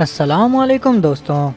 السلام علیکم دوستوں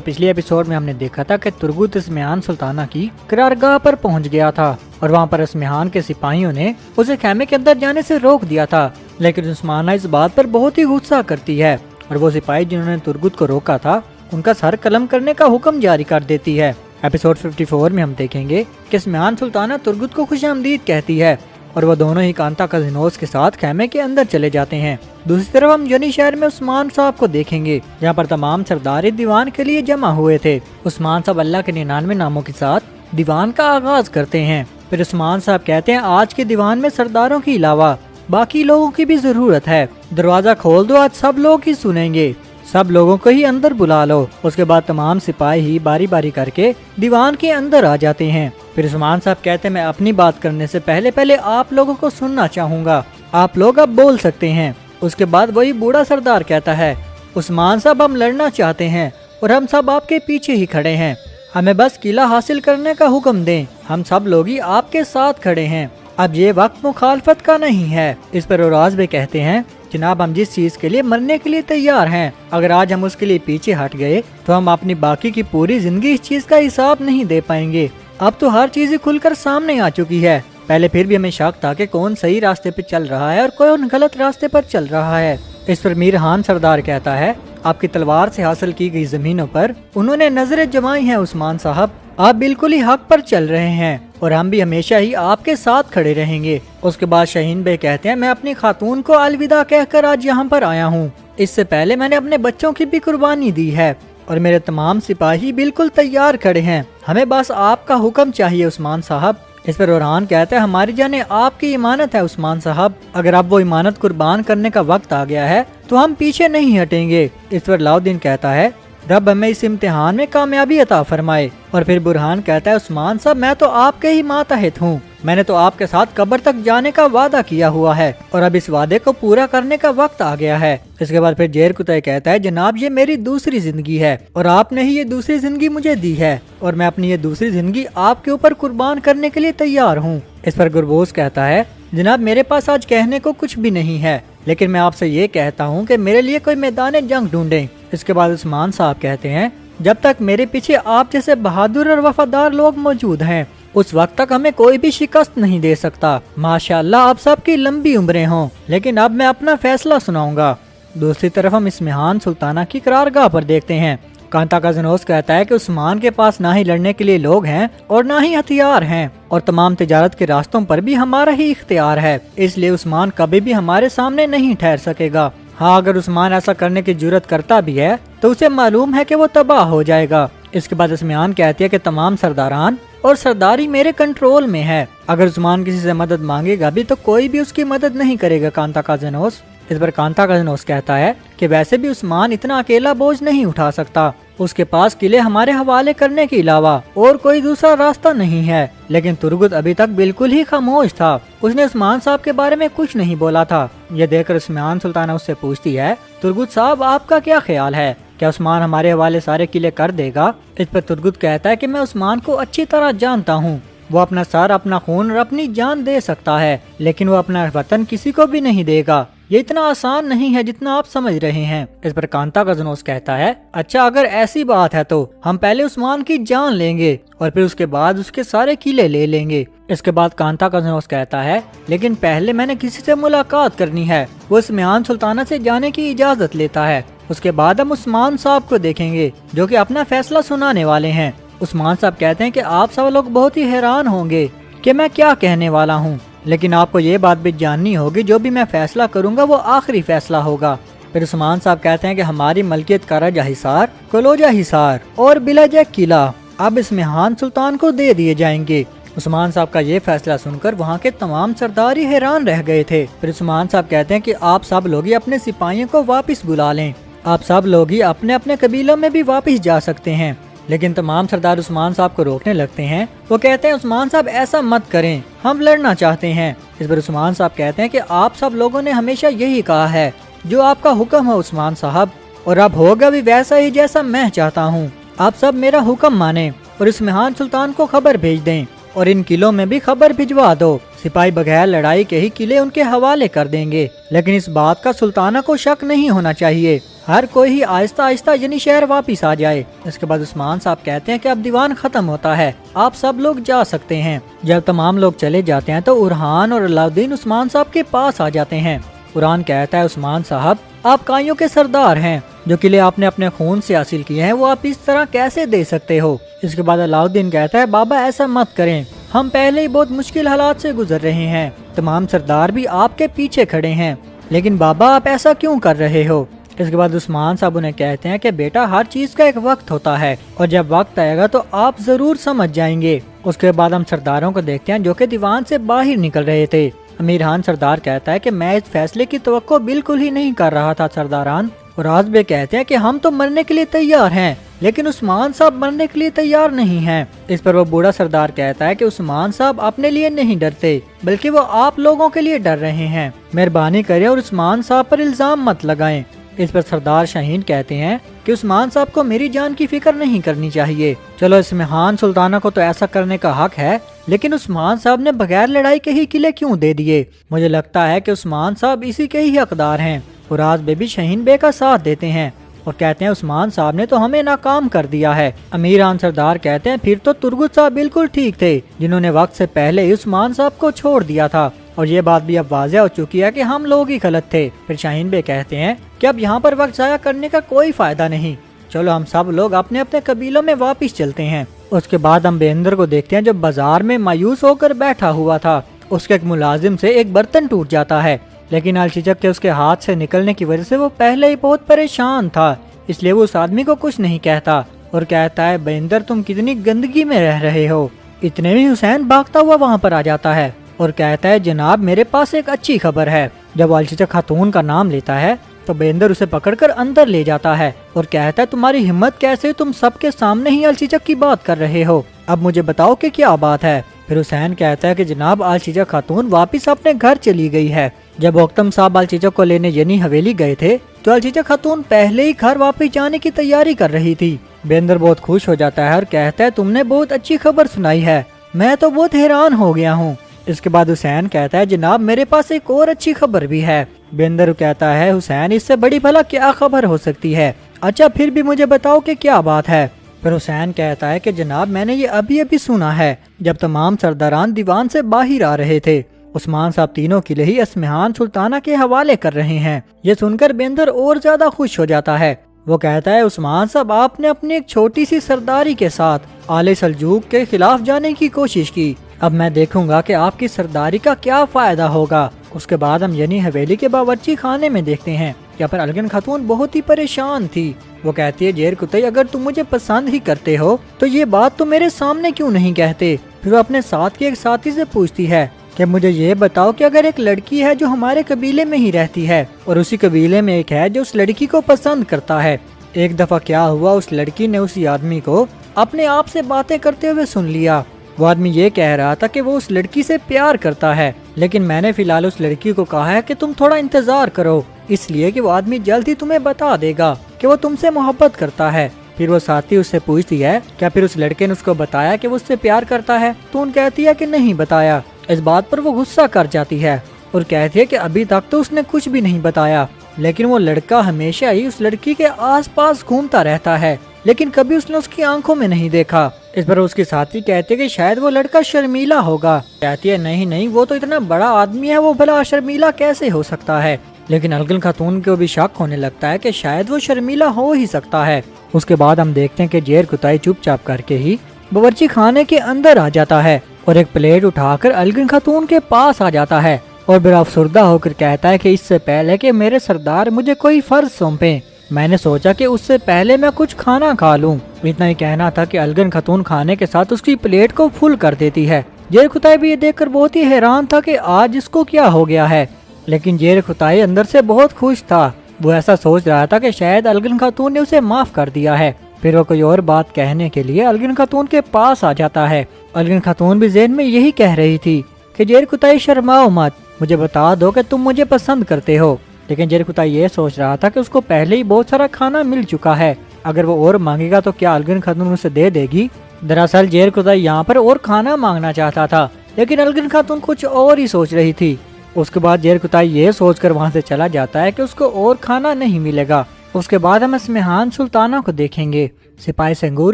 پچھلی ایپیسوڈ میں ہم نے دیکھا تھا کہ ترگت اسمہان سلطانہ کی قرارگاہ پر پہنچ گیا تھا اور وہاں پر اسمہان کے سپاہیوں نے اسے خیمے کے اندر جانے سے روک دیا تھا، لیکن عثمانہ اس بات پر بہت ہی غصہ کرتی ہے اور وہ سپاہی جنہوں نے ترگت کو روکا تھا ان کا سر قلم کرنے کا حکم جاری کر دیتی ہے۔ ایپیسوڈ 54 میں ہم دیکھیں گے کہ اسمہان سلطانہ ترگت کو خوش آمدید کہتی ہے اور وہ دونوں ہی کانتا کازینوس کے ساتھ خیمے کے اندر چلے جاتے ہیں۔ دوسری طرف ہم یونی شہر میں عثمان صاحب کو دیکھیں گے جہاں پر تمام سردار دیوان کے لیے جمع ہوئے تھے۔ عثمان صاحب اللہ کے 99 ناموں کے ساتھ دیوان کا آغاز کرتے ہیں۔ پھر عثمان صاحب کہتے ہیں آج کے دیوان میں سرداروں کے علاوہ باقی لوگوں کی بھی ضرورت ہے، دروازہ کھول دو، آج سب لوگ ہی سنیں گے، سب لوگوں کو ہی اندر بلا لو۔ اس کے بعد تمام سپاہی ہی باری باری کر کے دیوان کے اندر آ جاتے ہیں۔ پھر عثمان صاحب کہتے ہیں میں اپنی بات کرنے سے پہلے آپ لوگوں کو سننا چاہوں گا، آپ لوگ اب بول سکتے ہیں۔ اس کے بعد وہی بوڑھا سردار کہتا ہے عثمان صاحب ہم لڑنا چاہتے ہیں اور ہم سب آپ کے پیچھے ہی کھڑے ہیں، ہمیں بس قلعہ حاصل کرنے کا حکم دیں، ہم سب لوگ ہی آپ کے ساتھ کھڑے ہیں، اب یہ وقت مخالفت کا نہیں ہے۔ اس پر اوراز بھی کہتے ہیں جناب ہم جس چیز کے لیے مرنے کے لیے تیار ہیں، اگر آج ہم اس کے لیے پیچھے ہٹ گئے تو ہم اپنی باقی کی پوری زندگی اس چیز کا حساب نہیں دے پائیں گے۔ اب تو ہر چیز کھل کر سامنے آ چکی ہے، پہلے پھر بھی ہمیں شک تھا کہ کون صحیح راستے پہ چل رہا ہے اور کون غلط راستے پر چل رہا ہے۔ اس پر میر خان سردار کہتا ہے آپ کی تلوار سے حاصل کی گئی زمینوں پر انہوں نے نظریں جمائی ہیں عثمان صاحب، آپ بالکل ہی حق پر چل رہے ہیں اور ہم بھی ہمیشہ ہی آپ کے ساتھ کھڑے رہیں گے۔ اس کے بعد شاہین بے کہتے ہیں میں اپنی خاتون کو الوداع کہہ کر آج یہاں پر آیا ہوں، اس سے پہلے میں نے اپنے بچوں کی بھی قربانی دی ہے اور میرے تمام سپاہی بالکل تیار کھڑے ہیں، ہمیں بس آپ کا حکم چاہیے عثمان صاحب۔ اس پر اوران کہتا ہے ہماری جانیں آپ کی امانت ہے عثمان صاحب، اگر اب وہ امانت قربان کرنے کا وقت آ گیا ہے تو ہم پیچھے نہیں ہٹیں گے۔ اس پر علاؤالدین کہتا ہے رب ہمیں اس امتحان میں کامیابی عطا فرمائے۔ اور پھر برہان کہتا ہے عثمان صاحب میں تو آپ کے ہی ماتحت ہوں، میں نے تو آپ کے ساتھ قبر تک جانے کا وعدہ کیا ہوا ہے اور اب اس وعدے کو پورا کرنے کا وقت آ گیا ہے۔ اس کے بعد پھر جیر کتے کہتا ہے جناب یہ میری دوسری زندگی ہے اور آپ نے ہی یہ دوسری زندگی مجھے دی ہے اور میں اپنی یہ دوسری زندگی آپ کے اوپر قربان کرنے کے لیے تیار ہوں۔ اس پر گربوز کہتا ہے جناب میرے پاس آج کہنے کو کچھ بھی نہیں ہے، لیکن میں آپ سے یہ کہتا ہوں کہ میرے لیے کوئی میدان جنگ ڈھونڈیں۔ اس کے بعد عثمان صاحب کہتے ہیں جب تک میرے پیچھے آپ جیسے بہادر اور وفادار لوگ موجود ہیں اس وقت تک ہمیں کوئی بھی شکست نہیں دے سکتا۔ ماشاءاللہ آپ سب کی لمبی عمریں ہوں، لیکن اب میں اپنا فیصلہ سناؤں گا۔ دوسری طرف ہم اسمہان سلطانہ کی قرارگاہ پر دیکھتے ہیں۔ کانتا کازینوس کہتا ہے کہ عثمان کے پاس نہ ہی لڑنے کے لیے لوگ ہیں اور نہ ہی ہتھیار ہیں اور تمام تجارت کے راستوں پر بھی ہمارا ہی اختیار ہے، اس لیے عثمان کبھی بھی ہمارے سامنے نہیں ٹھہر سکے گا۔ ہاں اگر عثمان ایسا کرنے کی جرت کرتا بھی ہے تو اسے معلوم ہے کہ وہ تباہ ہو جائے گا۔ اس کے بعد اسمہان کہتی ہے کہ تمام سرداران اور سرداری میرے کنٹرول میں ہے، اگر عثمان کسی سے مدد مانگے گا بھی تو کوئی بھی اس کی مدد نہیں کرے گا کانتا کازینوس۔ اس پر کانتا کازینوس کہتا ہے کہ ویسے بھی عثمان اتنا اکیلا بوجھ نہیں اٹھا سکتا، اس کے پاس قلعے ہمارے حوالے کرنے کے علاوہ اور کوئی دوسرا راستہ نہیں ہے۔ لیکن ترگت ابھی تک بالکل ہی خاموش تھا، اس نے عثمان صاحب کے بارے میں کچھ نہیں بولا تھا۔ یہ دیکھ کر عثمان سلطانہ اس سے پوچھتی ہے ترگت صاحب آپ کا کیا خیال ہے، کیا عثمان ہمارے حوالے سارے قلعے کر دے گا؟ اس پر ترگت کہتا ہے کہ میں عثمان کو اچھی طرح جانتا ہوں، وہ اپنا سر، اپنا خون اور اپنی جان دے سکتا ہے، لیکن وہ اپنا وطن کسی کو بھی نہیں دے گا، یہ اتنا آسان نہیں ہے جتنا آپ سمجھ رہے ہیں۔ اس پر کانتا کازینوس کہتا ہے اچھا اگر ایسی بات ہے تو ہم پہلے عثمان کی جان لیں گے اور پھر اس کے بعد اس کے سارے قلعے لے لیں گے۔ اس کے بعد کانتا کازینوس کہتا ہے لیکن پہلے میں نے کسی سے ملاقات کرنی ہے، وہ اسمہان سلطانہ سے جانے کی اجازت لیتا ہے، اس کے بعد ہم عثمان صاحب کو دیکھیں گے جو کہ اپنا فیصلہ سنانے والے ہیں۔ عثمان صاحب کہتے ہیں کہ آپ سب لوگ بہت ہی حیران ہوں گے کہ میں کیا کہنے والا ہوں، لیکن آپ کو یہ بات بھی جاننی ہوگی جو بھی میں فیصلہ کروں گا وہ آخری فیصلہ ہوگا۔ پھر عثمان صاحب کہتے ہیں کہ ہماری ملکیت کا رجا حصار، کلوجا حصار اور بلج قلعہ اب اسمہان سلطان کو دے دیے جائیں گے۔ عثمان صاحب کا یہ فیصلہ سن کر وہاں کے تمام سردار ہی حیران رہ گئے تھے۔ پھر عثمان صاحب کہتے ہیں کہ آپ سب لوگ ہی اپنے سپاہیوں کو واپس بلا لیں، آپ سب لوگ ہی اپنے اپنے قبیلوں میں بھی واپس جا سکتے ہیں۔ لیکن تمام سردار عثمان صاحب کو روکنے لگتے ہیں، وہ کہتے ہیں عثمان صاحب ایسا مت کریں، ہم لڑنا چاہتے ہیں۔ اس پر عثمان صاحب کہتے ہیں کہ آپ سب لوگوں نے ہمیشہ یہی کہا ہے جو آپ کا حکم ہے عثمان صاحب، اور اب ہوگا بھی ویسا ہی جیسا میں چاہتا ہوں، آپ سب میرا حکم مانیں اور اسمہان سلطان کو خبر بھیج دیں اور ان قلعوں میں بھی خبر بھجوا دو، سپاہی بغیر لڑائی کے ہی قلعے ان کے حوالے کر دیں گے، لیکن اس بات کا سلطانہ کو شک نہیں ہونا چاہیے، ہر کوئی ہی آہستہ آہستہ یعنی شہر واپس آ جائے۔ اس کے بعد عثمان صاحب کہتے ہیں کہ اب دیوان ختم ہوتا ہے، آپ سب لوگ جا سکتے ہیں۔ جب تمام لوگ چلے جاتے ہیں تو ارحان اور علاؤدین عثمان صاحب کے پاس آ جاتے ہیں۔ ارحان کہتا ہے عثمان صاحب آپ کائیوں کے سردار ہیں، جو قلعے آپ نے اپنے خون سے حاصل کیے ہیں وہ آپ اس طرح کیسے دے سکتے ہو؟ اس کے بعد علاؤدین کہتا ہے بابا ایسا مت کریں، ہم پہلے ہی بہت مشکل حالات سے گزر رہے ہیں، تمام سردار بھی آپ کے پیچھے کھڑے ہیں، لیکن بابا آپ ایسا کیوں کر رہے ہو؟ اس کے بعد عثمان صاحب انہیں کہتے ہیں کہ بیٹا ہر چیز کا ایک وقت ہوتا ہے اور جب وقت آئے گا تو آپ ضرور سمجھ جائیں گے۔ اس کے بعد ہم سرداروں کو دیکھتے ہیں جو کہ دیوان سے باہر نکل رہے تھے۔ امیر خان سردار کہتا ہے کہ میں اس فیصلے کی توقع بالکل ہی نہیں کر رہا تھا سرداران، اور آج بھی کہتے ہیں کہ ہم تو مرنے کے لیے تیار ہیں لیکن عثمان صاحب مرنے کے لیے تیار نہیں ہیں۔ اس پر وہ بوڑھا سردار کہتا ہے کہ عثمان صاحب اپنے لیے نہیں ڈرتے بلکہ وہ آپ لوگوں کے لیے ڈر رہے ہیں، مہربانی کریں اور عثمان صاحب پر الزام مت لگائیں۔ اس پر سردار شاہین کہتے ہیں کہ عثمان صاحب کو میری جان کی فکر نہیں کرنی چاہیے، چلو اسمہان سلطانہ کو تو ایسا کرنے کا حق ہے، لیکن عثمان صاحب نے بغیر لڑائی کے ہی قلعے کیوں دے دیے؟ مجھے لگتا ہے کہ عثمان صاحب اسی کے ہی حقدار ہیں۔ فراز بے بھی شاہین بے کا ساتھ دیتے ہیں اور کہتے ہیں عثمان صاحب نے تو ہمیں ناکام کر دیا ہے۔ امیر خان سردار کہتے ہیں پھر تو ترگت صاحب بالکل ٹھیک تھے جنہوں نے وقت سے پہلے ہی عثمان صاحب کو چھوڑ دیا تھا، اور یہ بات بھی اب واضح ہو چکی ہے کہ ہم لوگ ہی غلط تھے۔ پھر شاہین بے کہتے ہیں کہ اب یہاں پر وقت ضائع کرنے کا کوئی فائدہ نہیں، چلو ہم سب لوگ اپنے اپنے قبیلوں میں واپس چلتے ہیں۔ اس کے بعد ہم بیندر کو دیکھتے ہیں جو بازار میں مایوس ہو کر بیٹھا ہوا تھا، اس کے ایک ملازم سے ایک برتن ٹوٹ جاتا ہے، لیکن الچچک کے اس کے ہاتھ سے نکلنے کی وجہ سے وہ پہلے ہی بہت پریشان تھا، اس لیے وہ اس آدمی کو کچھ نہیں کہتا اور کہتا ہے بیندر تم کتنی گندگی میں رہ رہے ہو۔ اتنے میں حسین بھاگتا ہوا وہاں پر آ جاتا ہے اور کہتا ہے جناب میرے پاس ایک اچھی خبر ہے۔ جب الچچک خاتون کا نام لیتا ہے تو بیندر اسے پکڑ کر اندر لے جاتا ہے اور کہتا ہے تمہاری ہمت کیسے، تم سب کے سامنے ہی الچچک کی بات کر رہے ہو، اب مجھے بتاؤ کہ کیا بات ہے؟ پھر حسین کہتا ہے کہ جناب الچچک خاتون واپس اپنے گھر چلی گئی ہے۔ جب اوکتم صاحب الچچک کو لینے یعنی حویلی گئے تھے تو الچچک خاتون پہلے ہی گھر واپس جانے کی تیاری کر رہی تھی۔ بیندر بہت خوش ہو جاتا ہے اور کہتا ہے تم نے بہت اچھی خبر سنائی ہے، میں تو بہت حیران ہو گیا ہوں۔ اس کے بعد حسین کہتا ہے جناب میرے پاس ایک اور اچھی خبر بھی ہے۔ بیندر کہتا ہے حسین اس سے بڑی بھلا کیا خبر ہو سکتی ہے؟ اچھا پھر بھی مجھے بتاؤ کہ کیا بات ہے؟ پھر حسین کہتا ہے کہ جناب میں نے یہ ابھی سنا ہے، جب تمام سرداران دیوان سے باہر آ رہے تھے عثمان صاحب تینوں قلعے ہی اسمہان سلطانہ کے حوالے کر رہے ہیں۔ یہ سن کر بیندر اور زیادہ خوش ہو جاتا ہے، وہ کہتا ہے عثمان صاحب آپ نے اپنی ایک چھوٹی سی سرداری کے ساتھ آل سلجوق کے خلاف جانے کی کوشش کی، اب میں دیکھوں گا کہ آپ کی سرداری کا کیا فائدہ ہوگا۔ اس کے بعد ہم یعنی حویلی کے باورچی خانے میں دیکھتے ہیں، یہاں پر الگن خاتون بہت ہی پریشان تھی، وہ کہتی ہے جیر کتئی اگر تم مجھے پسند ہی کرتے ہو تو یہ بات تم میرے سامنے کیوں نہیں کہتے؟ پھر وہ اپنے ساتھ کے ایک ساتھی سے پوچھتی ہے کہ مجھے یہ بتاؤ کہ اگر ایک لڑکی ہے جو ہمارے قبیلے میں ہی رہتی ہے اور اسی قبیلے میں ایک ہے جو اس لڑکی کو پسند کرتا ہے، ایک دفعہ کیا ہوا اس لڑکی نے اسی آدمی کو اپنے آپ سے باتیں کرتے ہوئے سن لیا، وہ آدمی یہ کہہ رہا تھا کہ وہ اس لڑکی سے پیار کرتا ہے، لیکن میں نے فی الحال اس لڑکی کو کہا ہے کہ تم تھوڑا انتظار کرو، اس لیے کہ وہ آدمی جلد ہی تمہیں بتا دے گا کہ وہ تم سے محبت کرتا ہے۔ پھر وہ ساتھی اس سے پوچھتی ہے کیا پھر اس لڑکے نے اس کو بتایا کہ وہ اس سے پیار کرتا ہے؟ تو ان کہتی ہے کہ نہیں بتایا۔ اس بات پر وہ غصہ کر جاتی ہے اور کہتی ہے کہ ابھی تک تو اس نے کچھ بھی نہیں بتایا، لیکن وہ لڑکا ہمیشہ ہی اس لڑکی کے آس پاس گھومتا رہتا ہے لیکن کبھی اس نے اس کی آنکھوں میں نہیں دیکھا۔ اس پر اس کی ساتھی کہتی ہے کہ شاید وہ لڑکا شرمیلا ہوگا، کہتی ہے نہیں وہ تو اتنا بڑا آدمی ہے، وہ بھلا شرمیلا کیسے ہو سکتا ہے؟ لیکن الگن خاتون کو بھی شک ہونے لگتا ہے کہ شاید وہ شرمیلا ہو ہی سکتا ہے۔ اس کے بعد ہم دیکھتے ہیں کہ جیر کتائی چپ چاپ کر کے ہی باورچی خانے کے اندر آ جاتا ہے اور ایک پلیٹ اٹھا کر الگن خاتون کے پاس آ جاتا ہے اور بڑا افسردہ ہو کر کہتا ہے کہ اس سے پہلے کہ میرے سردار مجھے کوئی فرض سونپیں میں نے سوچا کہ اس سے پہلے میں کچھ کھانا کھا لوں۔ اتنا ہی کہنا تھا کہ الگن خاتون کھانے کے ساتھ اس کی پلیٹ کو فل کر دیتی ہے۔ جیر کتائی بھی یہ دیکھ کر بہت ہی حیران تھا کہ آج اس کو کیا ہو گیا ہے، لیکن جیر کتائی اندر سے بہت خوش تھا، وہ ایسا سوچ رہا تھا کہ شاید الگن خاتون نے اسے معاف کر دیا ہے۔ پھر وہ کوئی اور بات کہنے کے لیے الگن خاتون کے پاس آ جاتا ہے۔ الگن خاتون بھی ذہن میں یہی کہہ رہی تھی کہ جیر کتائی شرماؤ مت، مجھے بتا دو کہ تم مجھے پسند کرتے ہو، لیکن جیر کتائی یہ سوچ رہا تھا کہ اس کو پہلے ہی بہت سارا کھانا مل چکا ہے، اگر وہ اور مانگے گا تو کیا الگن خاتون اسے دے دے گی؟ دراصل جیر کتائی یہاں پر اور کھانا مانگنا چاہتا تھا لیکن الگن خاتون کچھ اور ہی سوچ رہی تھی۔ اس کے بعد جیر کتائی یہ سوچ کر وہاں سے چلا جاتا ہے کہ اس کو اور کھانا نہیں ملے گا اس کے بعد ہم اسمہان سلطانہ کو دیکھیں گے۔ سپاہی سنگور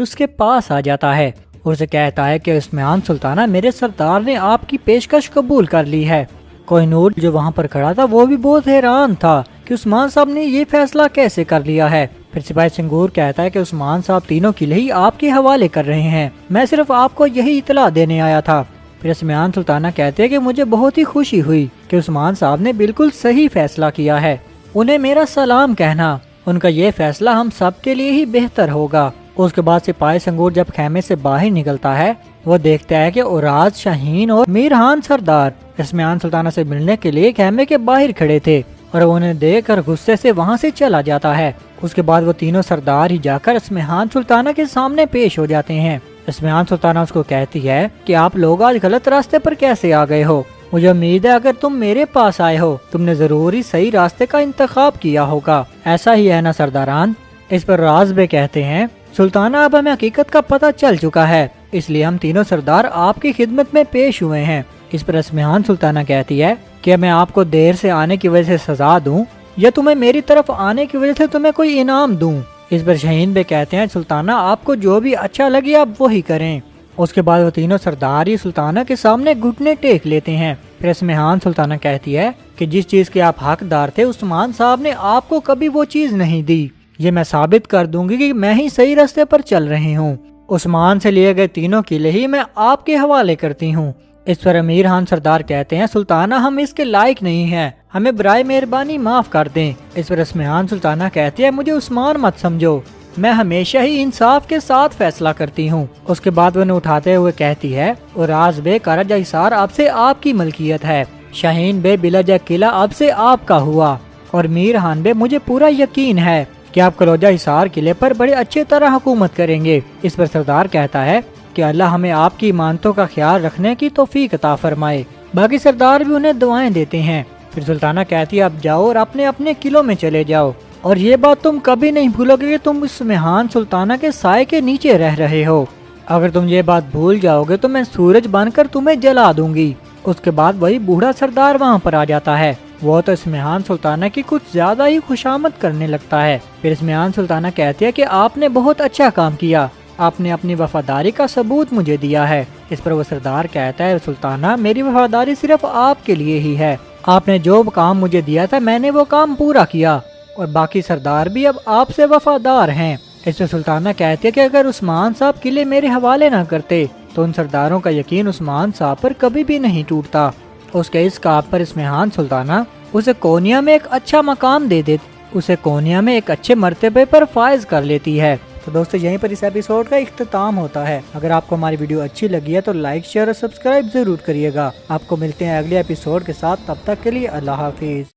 اس کے پاس آ جاتا ہے اور اسے کہتا ہے کہ اسمہان سلطانہ، میرے سردار نے آپ کی پیشکش قبول کر لی ہے۔ کوہ نور جو وہاں پر کھڑا تھا وہ بھی بہت حیران تھا کہ عثمان صاحب نے یہ فیصلہ کیسے کر لیا ہے۔ پھر سپاہی سنگور کہتا ہے کہ عثمان صاحب تینوں قلعے ہی آپ کے حوالے کر رہے ہیں، میں صرف آپ کو یہی اطلاع دینے آیا تھا۔ پھر اسمہان سلطانہ کہتے ہیں کہ مجھے بہت ہی خوشی ہوئی کہ عثمان صاحب نے بالکل صحیح فیصلہ کیا ہے، انہیں میرا سلام کہنا، ان کا یہ فیصلہ ہم سب کے لیے ہی بہتر ہوگا۔ اس کے بعد سپاہی سنگور جب خیمے سے باہر نکلتا ہے وہ دیکھتا ہے کہ اوراز، شاہین اور میرحان سردار اسمہان سلطانہ سے ملنے کے لیے خیمے کے باہر کھڑے تھے اور انہیں دیکھ کر غصے سے وہاں سے چلا جاتا ہے۔ اس کے بعد وہ تینوں سردار ہی جا کر اسمہان سلطانہ کے سامنے پیش ہو جاتے ہیں۔ اسمہان سلطانہ اس کو کہتی ہے کہ آپ لوگ آج غلط راستے پر کیسے آ گئے ہو، مجھے امید ہے اگر تم میرے پاس آئے ہو تم نے ضروری صحیح راستے کا انتخاب کیا ہوگا، ایسا ہی ہے نا سرداران؟ اس پر راز بے کہتے ہیں سلطانہ اب ہمیں حقیقت کا پتہ چل چکا ہے، اس لیے ہم تینوں سردار آپ کی خدمت میں پیش ہوئے ہیں۔ اس پر اسمہان سلطانہ کہتی ہے کہ میں آپ کو دیر سے آنے کی وجہ سے سزا دوں یا تمہیں میری طرف آنے کی وجہ سے تمہیں کوئی انعام دوں؟ اس پر شاہین بے کہتے ہیں سلطانہ آپ کو جو بھی اچھا لگے آپ وہی کریں۔ اس کے بعد وہ تینوں سردار ہی سلطانہ کے سامنے گھٹنے ٹیک لیتے ہیں۔ پھر اسمہان سلطانہ کہتی ہے کہ جس چیز کے آپ حقدار تھے عثمان صاحب نے آپ کو کبھی وہ چیز نہیں دی، یہ میں ثابت کر دوں گی کہ میں ہی صحیح راستے پر چل رہی ہوں، عثمان سے لیے گئے تینوں قلعے ہی میں آپ کے حوالے کرتی ہوں۔ اس پر امیرحان سردار کہتے ہیں سلطانہ ہم اس کے لائق نہیں ہیں، ہمیں برائے مہربانی معاف کر دیں۔ اس پر اسمہان سلطانہ کہتی ہے مجھے عثمان مت سمجھو، میں ہمیشہ ہی انصاف کے ساتھ فیصلہ کرتی ہوں۔ اس کے بعد وہ انہیں اٹھاتے ہوئے کہتی ہے اوراز بے کرجہ حصار اب سے آپ کی ملکیت ہے، شاہین بے بلجہ قلعہ اب سے آپ کا ہوا، اور میرحان بے مجھے پورا یقین ہے کہ آپ کلوجہ حصار قلعے پر بڑے اچھے طرح حکومت کریں گے۔ اس پر سردار کہتا ہے کہ اللہ ہمیں آپ کی امانتوں کا خیال رکھنے کی توفیق عطا فرمائے۔ باقی سردار بھی انہیں دعائیں دیتے ہیں۔ پھر سلطانہ کہتی ہے اب جاؤ اور اپنے اپنے قلعوں میں چلے جاؤ، اور یہ بات تم کبھی نہیں بھولو گے کہ تم اسمہان سلطانہ کے سائے کے نیچے رہ رہے ہو، اگر تم یہ بات بھول جاؤ گے تو میں سورج بن کر تمہیں جلا دوں گی۔ اس کے بعد وہی بوڑھا سردار وہاں پر آ جاتا ہے، وہ تو اسمہان سلطانہ کی کچھ زیادہ ہی خوشامد کرنے لگتا ہے۔ پھر اسمہان سلطانہ کہتی ہے کہ آپ نے بہت اچھا کام کیا، آپ نے اپنی وفاداری کا ثبوت مجھے دیا ہے۔ اس پر وہ سردار کہتا ہے سلطانہ میری وفاداری صرف آپ کے لیے ہی ہے، آپ نے جو کام مجھے دیا تھا میں نے وہ کام پورا کیا، اور باقی سردار بھی اب آپ سے وفادار ہیں۔ اس پر سلطانہ کہتی ہے کہ اگر عثمان صاحب قلعے میرے حوالے نہ کرتے تو ان سرداروں کا یقین عثمان صاحب پر کبھی بھی نہیں ٹوٹتا۔ اس کے اس کام پر اسمہان سلطانہ اسے کونیا میں ایک اچھا مقام دے دیتی، اسے کونیا میں ایک اچھے مرتبے پر فائز کر لیتی ہے۔ تو دوستو یہیں پر اس ایپیسوڈ کا اختتام ہوتا ہے۔ اگر آپ کو ہماری ویڈیو اچھی لگی ہے تو لائک، شیئر اور سبسکرائب ضرور کریے گا۔ آپ کو ملتے ہیں اگلے ایپیسوڈ کے ساتھ، تب تک کے لیے اللہ حافظ۔